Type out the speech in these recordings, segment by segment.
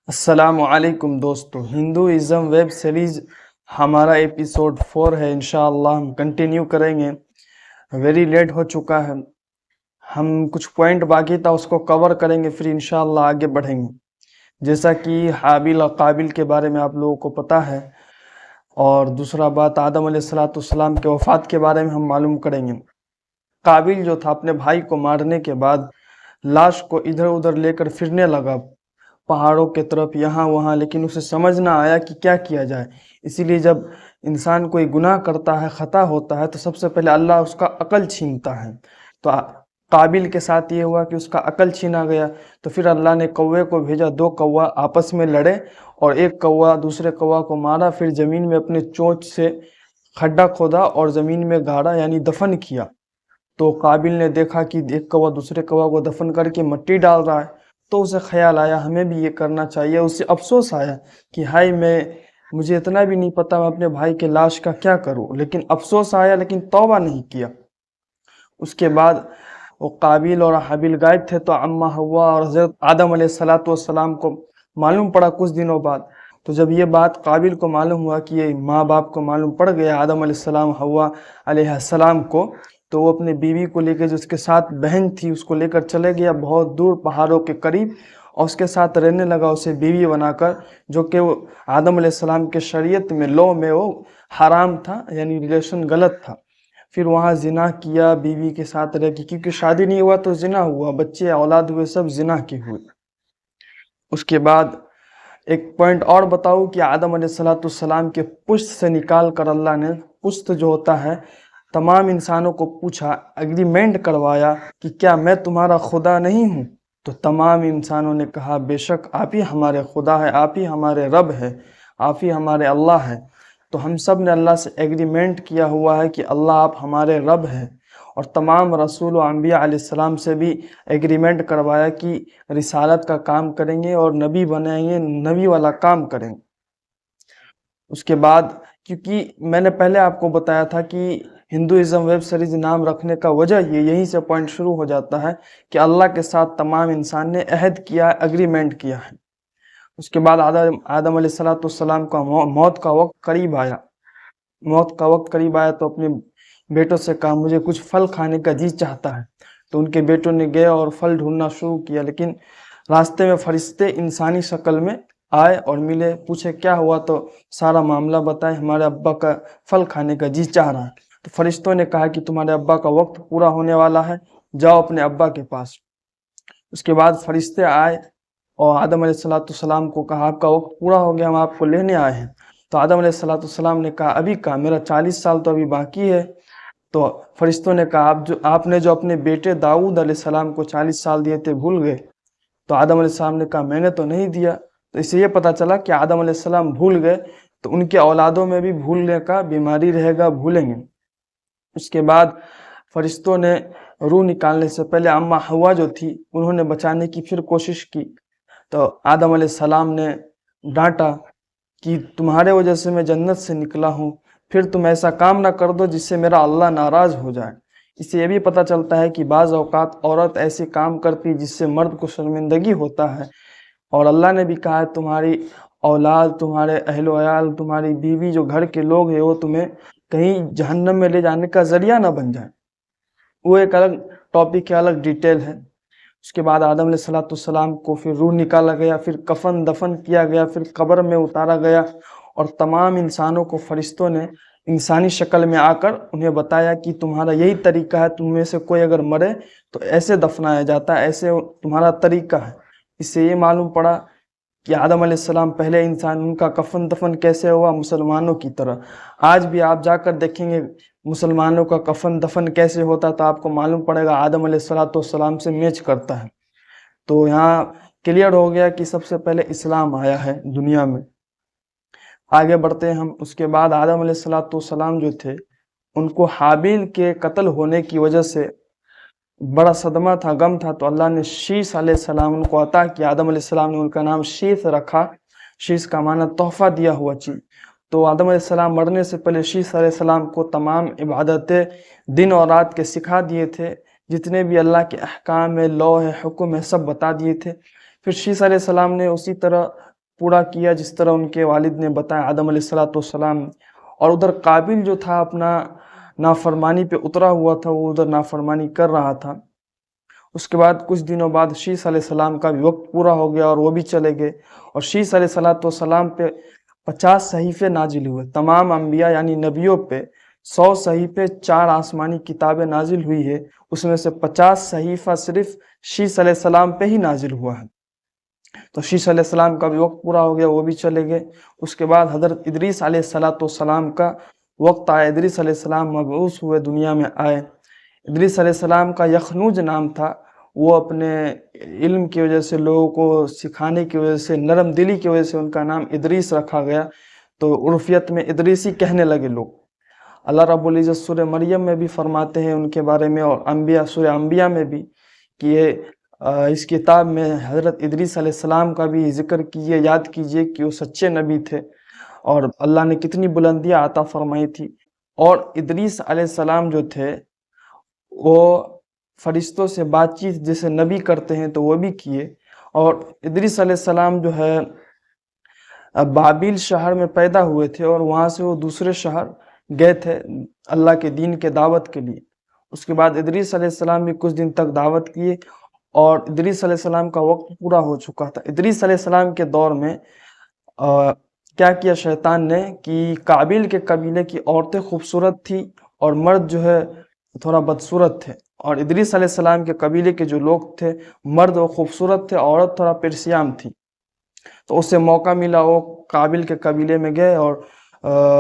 السلام علیکم دوستو، ہندوازم ویب سیریز ہمارا ایپیسوڈ 4 ہے۔ انشاءاللہ ہم کنٹینیو کریں گے۔ ویری لیٹ ہو چکا ہے، ہم کچھ پوائنٹ باقی تھا اس کو کور کریں گے، پھر انشاءاللہ آگے بڑھیں گے۔ جیسا کہ حابیل اور قابل کے بارے میں آپ لوگوں کو پتہ ہے، اور دوسرا بات آدم علیہ السلام کے وفات کے بارے میں ہم معلوم کریں گے۔ قابل جو تھا اپنے بھائی کو مارنے کے بعد لاش کو ادھر ادھر لے کر پھرنے لگا، پہاڑوں کے طرف یہاں وہاں، لیکن اسے سمجھ نہ آیا کہ کیا کیا جائے۔ اسی لیے جب انسان کوئی گناہ کرتا ہے، خطا ہوتا ہے، تو سب سے پہلے اللہ اس کا عقل چھینتا ہے۔ تو قابل کے ساتھ یہ ہوا کہ اس کا عقل چھینا گیا، تو پھر اللہ نے کوے کو بھیجا، دو کوا آپس میں لڑے اور ایک کوا دوسرے کوا کو مارا، پھر زمین میں اپنے چونچ سے کھڈا کھودا اور زمین میں گاڑا، یعنی دفن کیا۔ تو قابل نے دیکھا کہ ایک کوا دوسرے کوا کو دفن کر کے مٹی ڈال رہا ہے، تو اسے خیال آیا ہمیں بھی یہ کرنا چاہیے۔ اسے افسوس آیا کہ ہائے مجھے اتنا بھی نہیں پتا میں اپنے بھائی کے لاش کا کیا کروں، لیکن افسوس آیا، لیکن توبہ نہیں کیا۔ اس کے بعد وہ قابل اور حابیل غائب تھے، تو اماں حوا اور حضرت آدم علیہ السلام کو معلوم پڑا کچھ دنوں بعد۔ تو جب یہ بات قابل کو معلوم ہوا کہ یہ ماں باپ کو معلوم پڑ گیا آدم علیہ السلام حوا علیہ السلام کو، تو وہ اپنے بیوی کو لے کے، جو اس کے ساتھ بہن تھی، اس کو لے کر چلے گیا بہت دور پہاڑوں کے قریب، اور اس کے ساتھ رہنے لگا، اسے بیوی بنا کر، جو کہ وہ آدم علیہ السلام کے شریعت میں، لو میں وہ حرام تھا، یعنی ریلیشن غلط تھا۔ پھر وہاں زنا کیا بیوی کے ساتھ رہ کے، کیونکہ شادی نہیں ہوا تو زنا ہوا، بچے اولاد ہوئے سب زنا کے ہوئے۔ اس کے بعد ایک پوائنٹ اور بتاؤ کہ آدم علیہ السلام کے پشت سے نکال کر اللہ نے، پشت جو ہوتا ہے، تمام انسانوں کو پوچھا، اگریمنٹ کروایا کہ کیا میں تمہارا خدا نہیں ہوں؟ تو تمام انسانوں نے کہا بے شک آپ ہی ہمارے خدا ہے، آپ ہی ہمارے رب ہے، آپ ہی ہمارے اللہ ہے۔ تو ہم سب نے اللہ سے ایگریمنٹ کیا ہوا ہے کہ اللہ آپ ہمارے رب ہیں، اور تمام رسول و انبیاء علیہ السلام سے بھی ایگریمنٹ کروایا کہ رسالت کا کام کریں گے اور نبی بنائیں گے، نبی والا کام کریں گے۔ اس کے بعد کیونکہ میں نے پہلے آپ کو بتایا تھا کہ ہندوازم ویب سیریز نام رکھنے کا وجہ یہیں سے پوائنٹ شروع ہو جاتا ہے کہ اللہ کے ساتھ تمام انسان نے عہد کیا، اگریمنٹ کیا ہے۔ اس کے بعد آدم علیہ السلام کا موت کا وقت قریب آیا۔ موت کا وقت قریب آیا تو اپنے بیٹوں سے کہا مجھے کچھ پھل کھانے کا جی چاہتا ہے۔ تو ان کے بیٹوں نے گئے اور پھل ڈھونڈنا شروع کیا، لیکن راستے میں فرشتے انسانی شکل میں آئے اور ملے، پوچھے کیا ہوا، تو سارا معاملہ بتائے، ہمارے ابا کا پھل کھانے کا جی چاہ رہا ہے۔ تو فرشتوں نے کہا کہ تمہارے ابا کا وقت پورا ہونے والا ہے، جاؤ اپنے ابا کے پاس۔ اس کے بعد فرشتے آئے اور آدم علیہ السلام کو کہا آپ کا وقت پورا ہو گیا، ہم آپ کو لینے آئے ہیں۔ تو آدم علیہ السلام نے کہا ابھی کہا، میرا 40 سال تو ابھی باقی ہے۔ تو فرشتوں نے کہا آپ نے جو اپنے بیٹے داؤد علیہ السلام کو 40 سال دیے تھے بھول گئے؟ تو آدم علیہ السلام نے کہا میں نے تو نہیں دیا۔ تو اس سے یہ پتہ چلا کہ آدم علیہ السلام بھول گئے تو ان کے اولادوں میں بھی بھولنے کا بیماری رہے گا، بھولیں گے۔ اس کے بعد فرشتوں نے روح نکالنے سے پہلے اماں حوا جو تھی، انہوں نے بچانے کی پھر کوشش کی۔ تو آدم علیہ السلام نے ڈانٹا کہ تمہارے وجہ سے میں جنت سے نکلا ہوں، پھر تم ایسا کام نہ کر دو جس سے میرا اللہ ناراض ہو جائے۔ اس سے یہ بھی پتہ چلتا ہے کہ بعض اوقات عورت ایسے کام کرتی جس سے مرد کو شرمندگی ہوتا ہے، اور اللہ نے بھی کہا ہے تمہاری اولاد، تمہارے اہل و عیال، تمہاری بیوی، جو گھر کے لوگ ہیں، وہ تمہیں کہیں جہنم میں لے جانے کا ذریعہ نہ بن جائے۔ وہ ایک الگ ٹاپک ہے، الگ ڈیٹیل ہے۔ اس کے بعد آدم علیہ السلام کو پھر روح نکالا گیا، پھر کفن دفن کیا گیا، پھر قبر میں اتارا گیا، اور تمام انسانوں کو فرشتوں نے انسانی شکل میں آ کر انہیں بتایا کہ تمہارا یہی طریقہ ہے، تم میں سے کوئی اگر مرے تو ایسے دفنایا جاتا ہے، ایسے تمہارا طریقہ ہے۔ اس سے یہ معلوم پڑا کہ آدم علیہ السلام پہلے انسان، ان کا کفن دفن کیسے ہوا؟ مسلمانوں کی طرح۔ آج بھی آپ جا کر دیکھیں گے مسلمانوں کا کفن دفن کیسے ہوتا، تو آپ کو معلوم پڑے گا آدم علیہ السلام سے میچ کرتا ہے۔ تو یہاں کلیئر ہو گیا کہ سب سے پہلے اسلام آیا ہے دنیا میں۔ آگے بڑھتے ہیں ہم۔ اس کے بعد آدم علیہ السلام جو تھے، ان کو حابیل کے قتل ہونے کی وجہ سے بڑا صدمہ تھا، غم تھا، تو اللہ نے شیش علیہ السلام ان کو عطا کیا۔ آدم علیہ السلام نے ان کا نام شیش رکھا۔ شیش کا معنی تحفہ دیا ہوا چیز۔ تو آدم علیہ السلام مرنے سے پہلے شیش علیہ السلام کو تمام عبادتیں دن اور رات کے سکھا دیے تھے، جتنے بھی اللہ کے احکام ہے، لو ہے، حکم ہے، سب بتا دیے تھے۔ پھر شیش علیہ السلام نے اسی طرح پورا کیا جس طرح ان کے والد نے بتایا، آدم علیہ السلام. اور ادھر قابل جو تھا اپنا نافرمانی پہ اترا ہوا تھا، وہ ادھر نافرمانی کر رہا تھا. اس کے بعد کچھ دنوں بعد شیس علیہ السلام کا بھی وقت پورا ہو گیا اور وہ بھی چلے گئے. اور شیس علیہ السلام پہ 50 صحیفے نازل ہوئے. تمام انبیاء یعنی نبیوں پہ 100 صحیفے، 4 آسمانی کتابیں نازل ہوئی ہے. اس میں سے 50 صحیفہ صرف شیس علیہ السلام پہ ہی نازل ہوا ہے. تو شیس علیہ السلام کا بھی وقت پورا ہو گیا، وہ بھی چلے گئے. اس کے بعد حضرت ادریس علیہ السلام کا وقت آیا. ادریس علیہ السلام مبعوث ہوئے، دنیا میں آئے. ادریس علیہ السلام کا یخنوج نام تھا. وہ اپنے علم کی وجہ سے، لوگوں کو سکھانے کی وجہ سے، نرم دلی کی وجہ سے ان کا نام ادریس رکھا گیا. تو عرفیت میں ادریسی کہنے لگے لوگ. اللہ رب العزت سورہ مریم میں بھی فرماتے ہیں ان کے بارے میں، اور سورہ انبیاء میں بھی، کہ اس کتاب میں حضرت ادریس علیہ السلام کا بھی ذکر کیجیے، یاد کیجیے کہ وہ سچے نبی تھے اور اللہ نے کتنی بلندیاں عطا فرمائی تھی. اور ادریس علیہ السلام جو تھے وہ فرشتوں سے بات چیت جیسے نبی کرتے ہیں تو وہ بھی کیے. اور ادریس علیہ السلام جو ہے بابل شہر میں پیدا ہوئے تھے، اور وہاں سے وہ دوسرے شہر گئے تھے اللہ کے دین کے دعوت کے لیے. اس کے بعد ادریس علیہ السلام بھی کچھ دن تک دعوت کیے، اور ادریس علیہ السلام کا وقت پورا ہو چکا تھا. ادریس علیہ السلام کے دور میں کیا کیا شیطان نے کہ قابل کے قبیلے کی عورتیں خوبصورت تھی اور مرد جو ہے تھوڑا بدصورت تھے. اور ادریس علیہ السلام کے قبیلے کے جو لوگ تھے، مرد وہ خوبصورت تھے، عورت تھوڑا پرسیام تھی. تو اسے موقع ملا، وہ قابل کے قبیلے میں گئے اور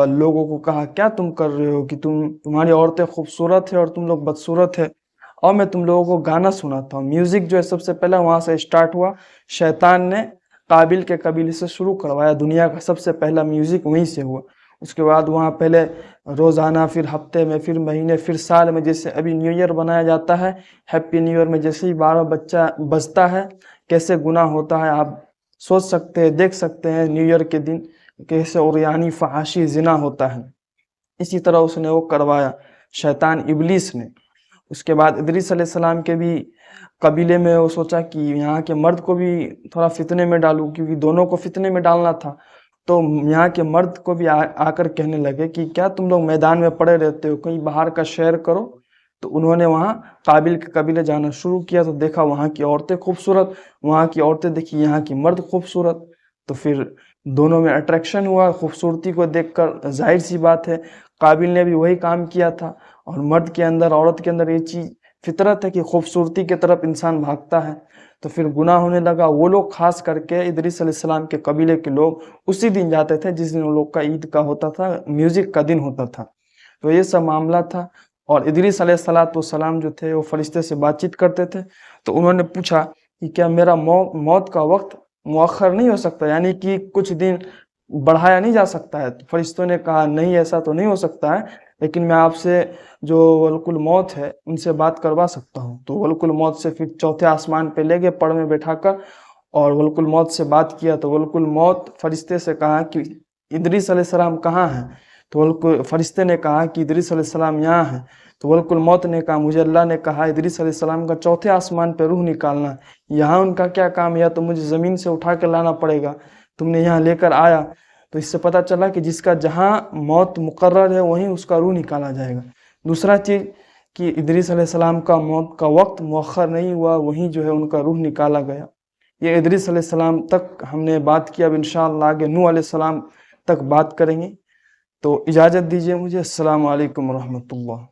لوگوں کو کہا کیا تم کر رہے ہو کہ تمہاری عورتیں خوبصورت ہیں اور تم لوگ بدصورت ہیں، اور میں تم لوگوں کو گانا سناتا ہوں. میوزک جو ہے سب سے پہلے وہاں سے اسٹارٹ ہوا. شیطان نے قابل کے قبیلے سے شروع کروایا، دنیا کا سب سے پہلا میوزک وہیں سے ہوا. اس کے بعد وہاں پہلے روزانہ، پھر ہفتے میں، پھر مہینے، پھر سال میں، جیسے ابھی نیو ایئر بنایا جاتا ہے، ہیپی نیو ایئر میں جیسے ہی 12 بچہ بجتا ہے کیسے گناہ ہوتا ہے آپ سوچ سکتے ہیں، دیکھ سکتے ہیں نیو ایئر کے دن کیسے عریانی فحاشی زنا ہوتا ہے. اسی طرح اس نے وہ کروایا شیطان ابلیس نے. اس کے بعد ادریس علیہ السلام کے بھی قبیلے میں وہ سوچا کہ یہاں کے مرد کو بھی تھوڑا فتنے میں ڈالوں، کیونکہ دونوں کو فتنے میں ڈالنا تھا. تو یہاں کے مرد کو بھی آ کر کہنے لگے کہ کیا تم لوگ میدان میں پڑے رہتے ہو، کہیں باہر کا شہر کرو. تو انہوں نے وہاں قابل کے قبیلے جانا شروع کیا. تو دیکھا وہاں کی عورتیں خوبصورت، وہاں کی عورتیں دیکھی یہاں کی مرد خوبصورت. تو پھر دونوں میں اٹریکشن ہوا خوبصورتی کو دیکھ کر. ظاہر سی بات ہے قابل نے بھی وہی کام کیا تھا، اور مرد کے اندر، عورت کے اندر یہ چیز فطرت ہے کہ خوبصورتی کی طرف انسان بھاگتا ہے. تو پھر گناہ ہونے لگا. وہ لوگ خاص کر کے ادریس علیہ السلام کے قبیلے کے لوگ اسی دن جاتے تھے جس دن وہ لوگ کا عید کا ہوتا تھا، میوزک کا دن ہوتا تھا. تو یہ سب معاملہ تھا. اور ادریس علیہ السلام جو تھے وہ فرشتے سے بات چیت کرتے تھے. تو انہوں نے پوچھا کہ کیا میرا موت کا وقت مؤخر نہیں ہو سکتا، یعنی کہ کچھ دن بڑھایا نہیں جا سکتا ہے؟ تو فرشتوں نے کہا نہیں، ایسا تو نہیں ہو سکتا ہے، لیکن میں آپ سے جو ملک الموت ہے ان سے بات کروا سکتا ہوں. تو ملک الموت سے پھر چوتھے آسمان پہ لے گئے پڑ میں بٹھا کر، اور ملک الموت سے بات کیا. تو ملک الموت فرشتے سے کہا کہ ادریس علیہ السلام کہاں ہیں؟ تو فرشتے نے کہا کہ ادریس علیہ السلام یہاں ہیں. تو ملک الموت نے کہا مجھے اللہ نے کہا ادریس علیہ السلام کا چوتھے آسمان پہ روح نکالنا، یہاں ان کا کیا کام ہے؟ یا تو مجھے زمین سے اٹھا کے لانا پڑے گا، تم نے یہاں لے کر آیا. تو اس سے پتہ چلا کہ جس کا جہاں موت مقرر ہے وہیں اس کا روح نکالا جائے گا. دوسرا چیز کہ ادریس علیہ السلام کا موت کا وقت مؤخر نہیں ہوا، وہیں جو ہے ان کا روح نکالا گیا. یہ ادریس علیہ السلام تک ہم نے بات کیا. اب انشاءاللہ آگے نوح علیہ السلام تک بات کریں گے. تو اجازت دیجیے مجھے. السلام علیکم ورحمۃ اللہ.